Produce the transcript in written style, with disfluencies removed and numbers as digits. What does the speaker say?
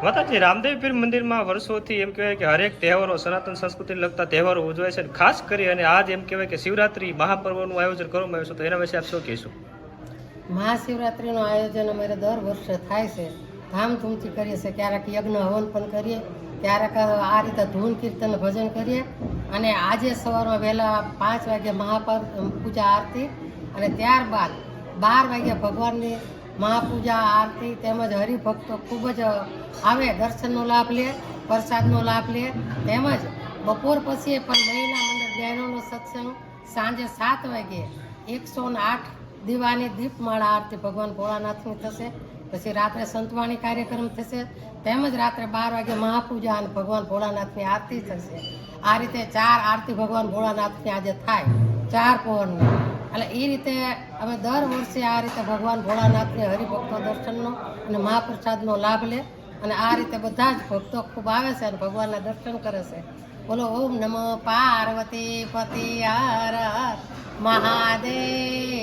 માતાજી રામદેવ પીર મંદિરમાં વર્ષોથી એમ કહેવાય કે હરેક તહેવારો સનાતન સંસ્કૃતિને લગતા તહેવારો ઉજવાય છે. ખાસ કરી અને આજ એમ કહેવાય કે શિવરાત્રી મહાપર્વનું આયોજન કરવામાં આવ્યું છે, તો એના વિશે આપ શું કહેશો? મહાશિવરાત્રિનું આયોજન અમારે દર વર્ષે થાય છે, ધામધૂમથી કરીએ છીએ. ક્યારેક યજ્ઞ હવન પણ કરીએ, ક્યારેક આ રીતે ધૂન કીર્તન ભજન કરીએ. અને આજે સવારમાં વહેલા 5 વાગે પૂજા આરતી અને ત્યારબાદ 12 વાગે ભગવાનની મહાપૂજા આરતી તેમજ હરિભક્તો ખૂબ જ આવે, દર્શનનો લાભ લે, પ્રસાદનો લાભ લે. તેમજ બપોર પછી પણ મહિલા મંડળ બહેનોનો સત્સંગ સાંજે 7 વાગે 108 દીવાની દીપમાળા આરતી ભગવાન ભોળાનાથની થશે. પછી રાત્રે સંતવાણી કાર્યક્રમ થશે, તેમજ રાત્રે 12 વાગે મહાપૂજા અને ભગવાન ભોળાનાથની આરતી થશે. આ રીતે 4 આરતી ભગવાન ભોળાનાથની આજે થાય 4 પહોરની. એટલે એ રીતે અમે દર વર્ષે આ રીતે ભગવાન ભોળાનાથની હરિભક્તો દર્શનનો અને મહાપ્રસાદનો લાભ લે. અને આ રીતે બધા જ ભક્તો ખૂબ આવે છે અને ભગવાનના દર્શન કરે છે. બોલો ઓમ નમઃ પાર્વતી પતિ હર હર મહાદેવ.